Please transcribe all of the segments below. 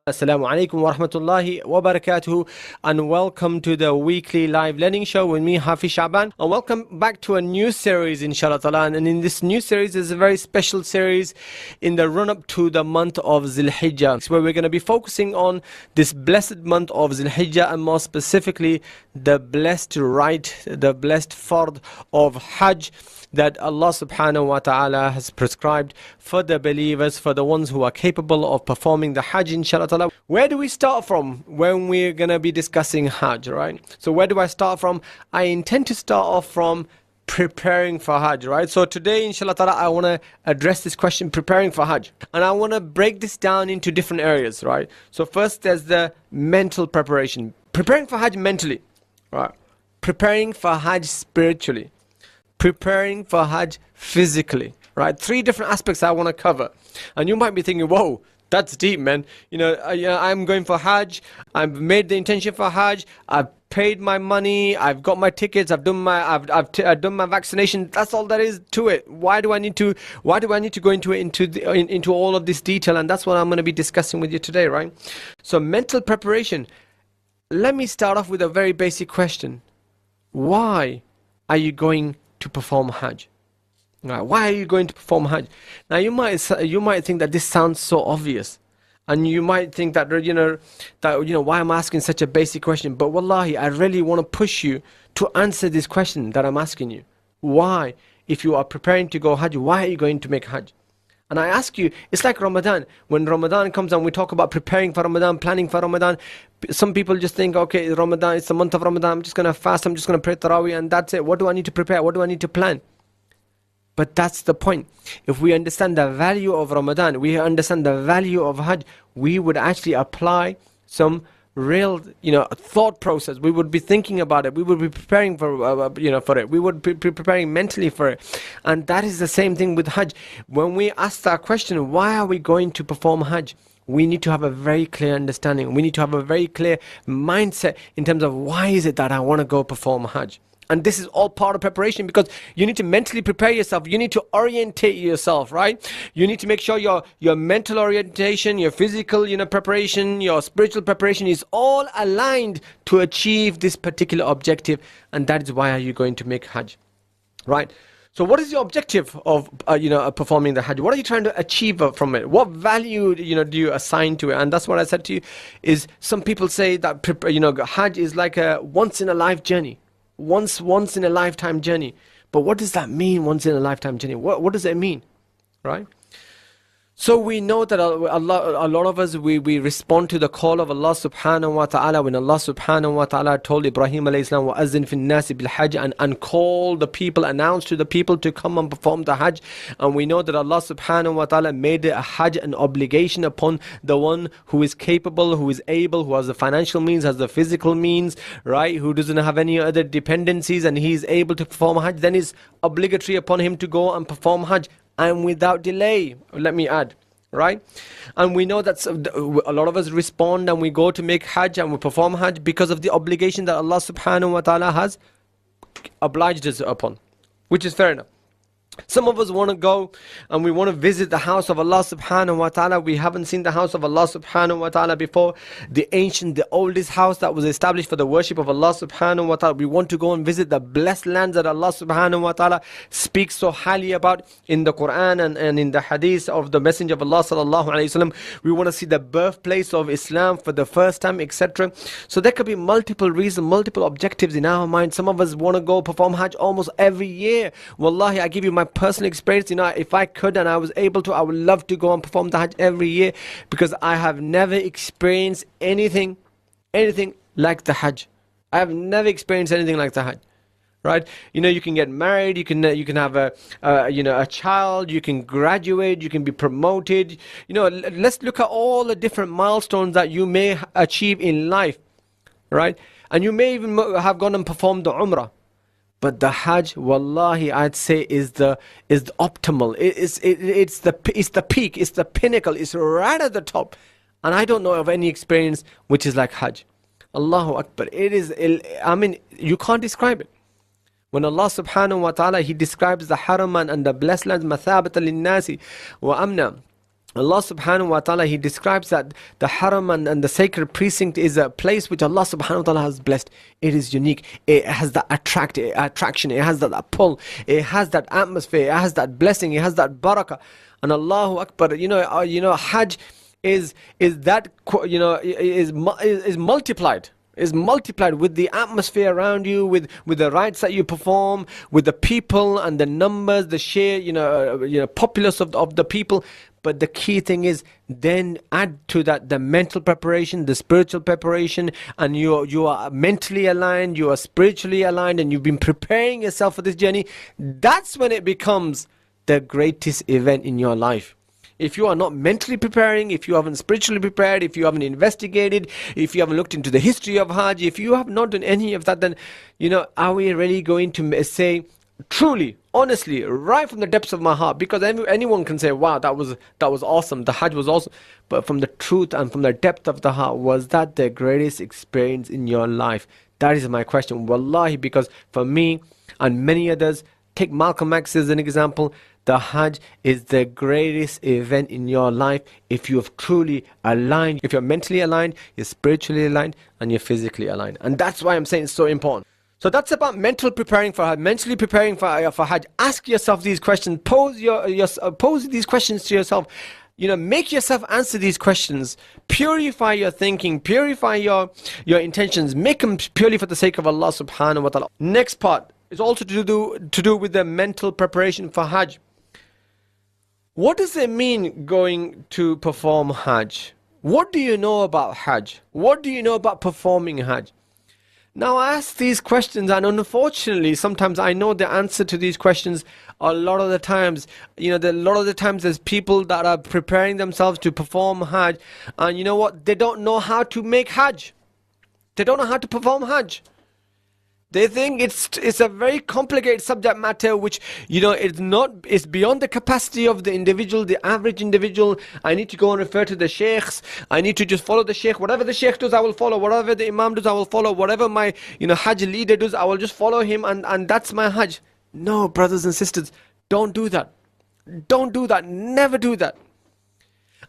Assalamu alaikum wa rahmatullahi wa barakatuhu, and welcome to the weekly live learning show with me, Hafiz Sha'ban, and welcome back to a new series, inshallah ta'ala. And in this new series is a very special series in the run-up to the month of Zil Hijjah, where we're going to be focusing on this blessed month of Zil Hijjah, and more specifically the blessed rite, the blessed fard of Hajj that Allah subhanahu wa ta'ala has prescribed for the believers, for the ones who are capable of performing the Hajj, inshallah ta'ala. Where do we start from when we're going to be discussing Hajj, right? So where do I start from? I intend to start off from preparing for Hajj, right? So today, inshallah ta'ala, I want to address this question, preparing for Hajj. And I want to break this down into different areas, right? So first, there's the mental preparation. Preparing for Hajj mentally, right? Preparing for Hajj spiritually. Preparing for Hajj physically, right? Three different aspects I want to cover. And you might be thinking, whoa, that's deep, man. I'm going for Hajj. I've made the intention for Hajj. I've paid my money. I've got my tickets. I've done my vaccination. That's all there is to it. Why do I need to go into all of this detail? And that's what I'm going to be discussing with you today, right? So mental preparation. Let me start off with a very basic question. Why are you going to perform Hajj? Right, why are you going to perform Hajj? Now you might think that this sounds so obvious, and you might think that why am I asking such a basic question? But wallahi, I really want to push you to answer this question that I'm asking you. Why, if you are preparing to go Hajj, why are you going to make Hajj? And I ask you, it's like Ramadan. When Ramadan comes and we talk about preparing for Ramadan, planning for Ramadan, some people just think, okay, Ramadan, it's the month of Ramadan, I'm just going to fast, I'm just going to pray Taraweeh, and that's it. What do I need to prepare? What do I need to plan? But that's the point. If we understand the value of Ramadan, we understand the value of Hajj, we would actually apply some real, thought process. We would be thinking about it. We would be preparing for it. We would be preparing mentally for it. And that is the same thing with Hajj. When we ask that question, why are we going to perform Hajj? We need to have a very clear understanding. We need to have a very clear mindset in terms of why is it that I want to go perform Hajj. And this is all part of preparation, because you need to mentally prepare yourself. You need to orientate yourself, right? You need to make sure your mental orientation, your physical preparation, your spiritual preparation is all aligned to achieve this particular objective. And that is why are you going to make Hajj, right? So what is your objective of performing the Hajj? What are you trying to achieve from it? What value do you assign to it? And that's what I said to you, is some people say that Hajj is like a once in a life journey. Once in a lifetime journey. But what does that mean, once in a lifetime journey? What does it mean, right? So we know that a lot of us, we respond to the call of Allah subhanahu wa ta'ala when Allah subhanahu wa ta'ala told Ibrahim alayhi salam, وَأَذِّن فِي النَّاسِ بِالْحَجِّ, and call the people, announce to the people to come and perform the Hajj. And we know that Allah subhanahu wa ta'ala made a Hajj an obligation upon the one who is capable, who is able, who has the financial means, has the physical means, right? Who doesn't have any other dependencies, and he is able to perform Hajj. Then it's obligatory upon him to go and perform Hajj, and without delay, let me add, right? And we know that a lot of us respond and we go to make Hajj and we perform Hajj because of the obligation that Allah subhanahu wa ta'ala has obliged us upon, which is fair enough. Some of us want to go and we want to visit the house of Allah subhanahu wa ta'ala. We haven't seen the house of Allah subhanahu wa ta'ala before. The oldest house that was established for the worship of Allah subhanahu wa ta'ala. We want to go and visit the blessed lands that Allah subhanahu wa ta'ala speaks so highly about in the Quran and in the hadith of the Messenger of Allah sallallahu alayhi wasallam. We want to see the birthplace of Islam for the first time, etc. So there could be multiple reasons, multiple objectives in our mind. Some of us want to go perform Hajj almost every year. Wallahi, I give you my personal experience. If I could and I was able to, I would love to go and perform the Hajj every year, because I have never experienced anything like the Hajj. I have never experienced anything like the Hajj, right? You can get married, you can have a child, you can graduate, you can be promoted. Let's look at all the different milestones that you may achieve in life, right? And you may even have gone and performed the Umrah. But the Hajj, wallahi, I'd say is the optimal. It's the peak. It's the pinnacle. It's right at the top. And I don't know of any experience which is like Hajj. Allahu Akbar. You can't describe it. When Allah subhanahu wa ta'ala, He describes the haram and the blessed lands, mathabata linnasi wa amna. Allah subhanahu wa ta'ala, He describes that the haram and the sacred precinct is a place which Allah subhanahu wa ta'ala has blessed. It is unique. It has that attraction. It has that pull. It has that atmosphere. It has that blessing. It has that barakah. And Allahu Akbar, Hajj is that, is multiplied. Is multiplied with the atmosphere around you, with the rites that you perform, with the people and the numbers, the sheer populace of the people. But the key thing is then add to that the mental preparation, the spiritual preparation, and you are mentally aligned, you are spiritually aligned, and you've been preparing yourself for this journey. That's when it becomes the greatest event in your life. If you are not mentally preparing, if you haven't spiritually prepared, if you haven't investigated, if you haven't looked into the history of Hajj, if you have not done any of that, then, are we really going to say, truly, honestly, right from the depths of my heart? Because anyone can say, wow, that was awesome, the Hajj was awesome. But from the truth and from the depth of the heart, was that the greatest experience in your life? That is my question. Wallahi, because for me and many others, take Malcolm X as an example, the Hajj is the greatest event in your life if you have truly aligned, if you're mentally aligned, you're spiritually aligned, and you're physically aligned. And that's why I'm saying it's so important. So that's about mental preparing for Hajj, mentally preparing for Hajj. Ask yourself these questions. Pose these questions to yourself. Make yourself answer these questions. Purify your thinking. Purify your intentions. Make them purely for the sake of Allah subhanahu wa ta'ala. Next part is also to do with the mental preparation for Hajj. What does it mean going to perform Hajj? What do you know about Hajj? What do you know about performing Hajj? Now, I ask these questions, and unfortunately, sometimes I know the answer to these questions. A lot of the times, there's people that are preparing themselves to perform Hajj, and you know what? They don't know how to make Hajj. They don't know how to perform Hajj. They think it's a very complicated subject matter, which it's beyond the capacity of the individual, the average individual. I need to go and refer to the sheikhs. I need to just follow the sheikh. Whatever the sheikh does, I will follow. Whatever the imam does, I will follow. Whatever my Hajj leader does, I will just follow him, and that's my Hajj. No, brothers and sisters, don't do that. Don't do that. Never do that.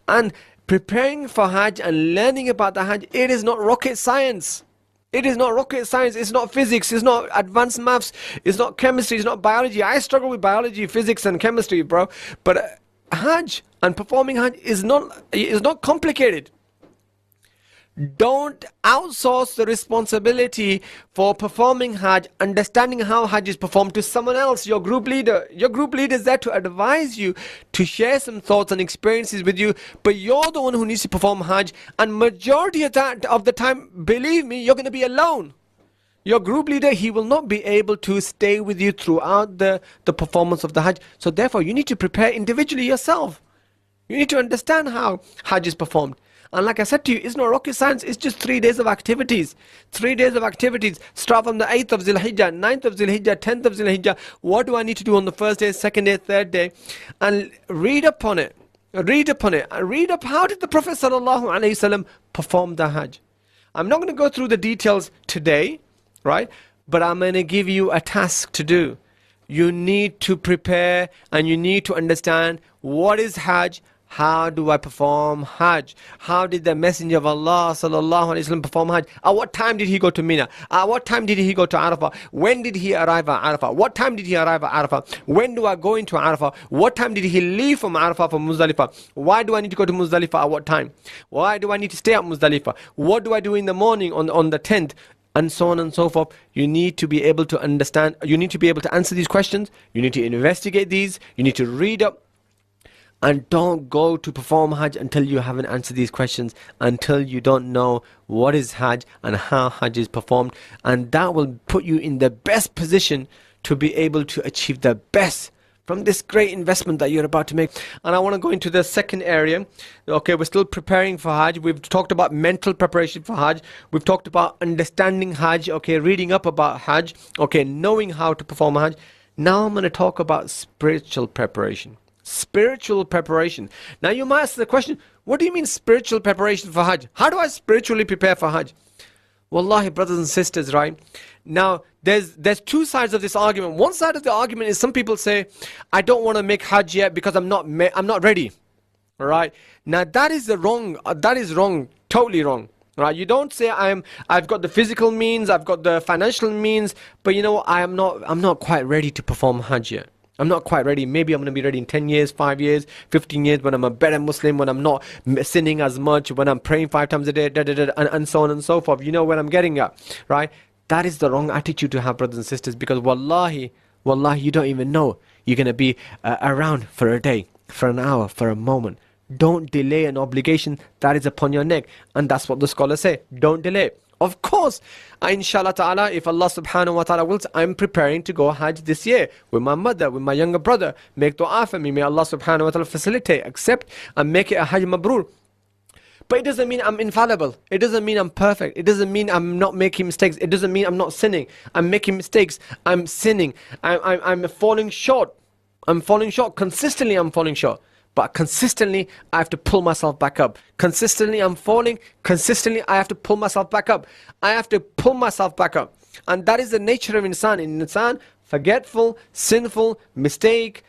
And preparing for Hajj and learning about the Hajj, it is not rocket science. It is not rocket science, it's not physics, it's not advanced maths, it's not chemistry, it's not biology. I struggle with biology, physics and chemistry, bro. But Hajj and performing Hajj is not complicated. Don't outsource the responsibility for performing Hajj, understanding how Hajj is performed, to someone else, your group leader. Your group leader is there to advise you, to share some thoughts and experiences with you, but you're the one who needs to perform Hajj, and majority of the time, believe me, you're going to be alone. Your group leader, he will not be able to stay with you throughout the performance of the Hajj. So therefore, you need to prepare individually yourself. You need to understand how Hajj is performed. And like I said to you, it's not rocket science, it's just 3 days of activities. 3 days of activities. Start from the 8th of Zil-Hijjah, 9th of Zil-Hijjah, 10th of Zil-Hijjah. What do I need to do on the first day, second day, third day? And read up on it. Read up on it. And read up how did the Prophet ﷺ perform the Hajj. I'm not going to go through the details today, right? But I'm going to give you a task to do. You need to prepare and you need to understand what is Hajj. How do I perform Hajj? How did the Messenger of Allah sallallahu alaihi wasallam perform Hajj? At what time did he go to Mina? At what time did he go to Arafah? When did he arrive at Arafah? What time did he arrive at Arafah? When do I go into Arafah? What time did he leave from Arafah for Muzdalifah? Why do I need to go to Muzdalifah at what time? Why do I need to stay at Muzdalifah? What do I do in the morning on the 10th? And so on and so forth. You need to be able to understand. You need to be able to answer these questions. You need to investigate these. You need to read up. And don't go to perform Hajj until you haven't answered these questions, until you don't know what is Hajj and how Hajj is performed. And that will put you in the best position to be able to achieve the best from this great investment that you're about to make. And I want to go into the second area. Okay, we're still preparing for Hajj. We've talked about mental preparation for Hajj. We've talked about understanding Hajj, okay, reading up about Hajj, okay, knowing how to perform Hajj. Now I'm going to talk about spiritual preparation. Spiritual preparation. Now you might ask the question, what do you mean spiritual preparation for Hajj? How do I spiritually prepare for Hajj? Wallahi, brothers and sisters, right? Now, there's two sides of this argument. One side of the argument is some people say, I don't want to make Hajj yet because I'm not ready. Right? Now that is wrong, totally wrong. Right? You don't say I've got the physical means, I've got the financial means, but you know what, I'm not quite ready to perform Hajj yet. I'm not quite ready. Maybe I'm going to be ready in 10 years, 5 years, 15 years, when I'm a better Muslim, when I'm not sinning as much, when I'm praying 5 times a day, and so on and so forth. You know where I'm getting at, right? That is the wrong attitude to have, brothers and sisters, because wallahi, you don't even know you're going to be around for a day, for an hour, for a moment. Don't delay an obligation that is upon your neck. And that's what the scholars say. Don't delay. Of course, inshallah ta'ala, if Allah subhanahu wa ta'ala wills, I'm preparing to go Hajj this year with my mother, with my younger brother. Make dua for me. May Allah subhanahu wa ta'ala facilitate, accept, and make it a Hajj mabrur. But it doesn't mean I'm infallible. It doesn't mean I'm perfect. It doesn't mean I'm not making mistakes. It doesn't mean I'm not sinning. I'm making mistakes. I'm sinning. I'm falling short. I'm falling short. Consistently, I'm falling short. But consistently, I have to pull myself back up. Consistently, I'm falling. Consistently, I have to pull myself back up. I have to pull myself back up. And that is the nature of insan. In insan, forgetful, sinful, mistake.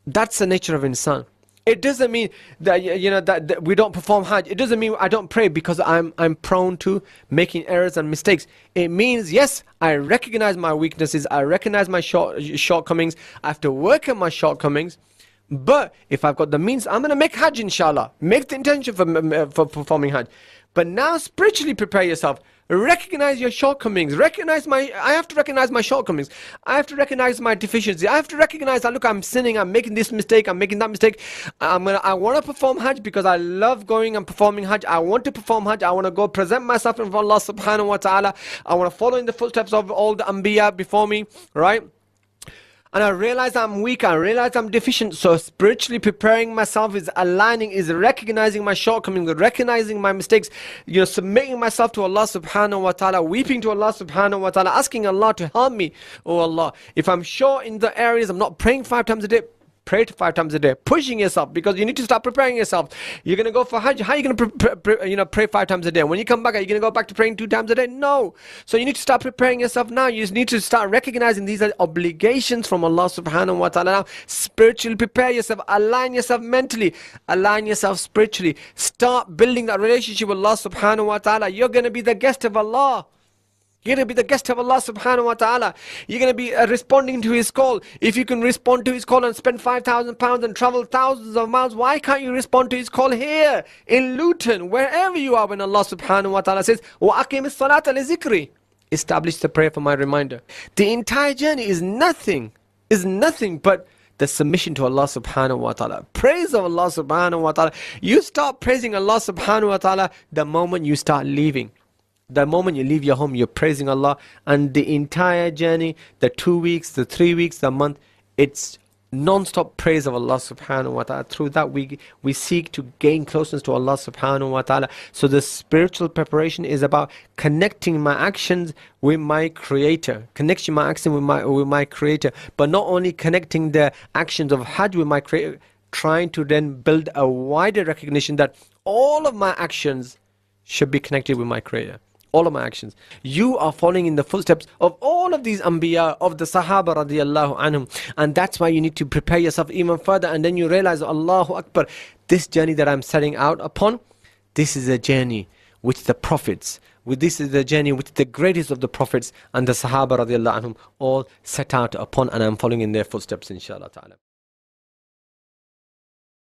That's the nature of insan. It doesn't mean that, you know, that we don't perform Hajj. It doesn't mean I don't pray because I'm prone to making errors and mistakes. It means, yes, I recognize my weaknesses. I recognize my shortcomings. I have to work on my shortcomings. But if I've got the means, I'm going to make Hajj, inshallah. Make the intention for performing Hajj. But now spiritually prepare yourself. Recognize your shortcomings. I have to recognize my shortcomings. I have to recognize my deficiency. I have to recognize that, look, I'm sinning. I'm making this mistake. I'm making that mistake. I want to perform Hajj because I love going and performing Hajj. I want to perform Hajj. I want to go present myself in front of Allah subhanahu wa ta'ala. I want to follow in the footsteps of all the Anbiya before me. Right? And I realize I'm weak, I realize I'm deficient. So spiritually preparing myself is aligning, is recognizing my shortcomings, recognizing my mistakes, you know, submitting myself to Allah subhanahu wa ta'ala, weeping to Allah subhanahu wa ta'ala, asking Allah to help me. Oh Allah, if I'm short in the areas, I'm not praying 5 times a day, pray 5 times a day, pushing yourself, because you need to start preparing yourself. You're going to go for Hajj. How are you going to pray 5 times a day? When you come back, are you going to go back to praying 2 times a day? No. So you need to start preparing yourself now. You need to start recognizing these are obligations from Allah subhanahu wa ta'ala. Now, spiritually prepare yourself, align yourself mentally, align yourself spiritually. Start building that relationship with Allah subhanahu wa ta'ala. You're going to be the guest of Allah. You're going to be the guest of Allah subhanahu wa ta'ala. You're going to be responding to His call. If you can respond to His call and spend £5,000 and travel thousands of miles, why can't you respond to His call here in Luton, wherever you are, when Allah subhanahu wa ta'ala says, وَأَقِمِ الصَّلَاةَ لِذِكْرِ, establish the prayer for my reminder. The entire journey is nothing but the submission to Allah subhanahu wa ta'ala. Praise of Allah subhanahu wa ta'ala. You start praising Allah subhanahu wa ta'ala the moment you start leaving. The moment you leave your home, you're praising Allah. And the entire journey, the 2 weeks, the 3 weeks, the month, it's non-stop praise of Allah subhanahu wa ta'ala. Through that we seek to gain closeness to Allah subhanahu wa ta'ala. So the spiritual preparation is about connecting my actions with my Creator. Connection my action with my Creator. But not only connecting the actions of Hajj with my Creator, trying to then build a wider recognition that all of my actions should be connected with my Creator. All of my actions. You are following in the footsteps of all of these Anbiya, of the Sahaba radiallahu anhum. And that's why you need to prepare yourself even further. And then you realize, Allahu Akbar, this journey that I'm setting out upon, this is a journey which the prophets, this is the journey which the greatest of the prophets and the Sahaba radiallahu anhum all set out upon. And I'm following in their footsteps, inshallah ta'ala.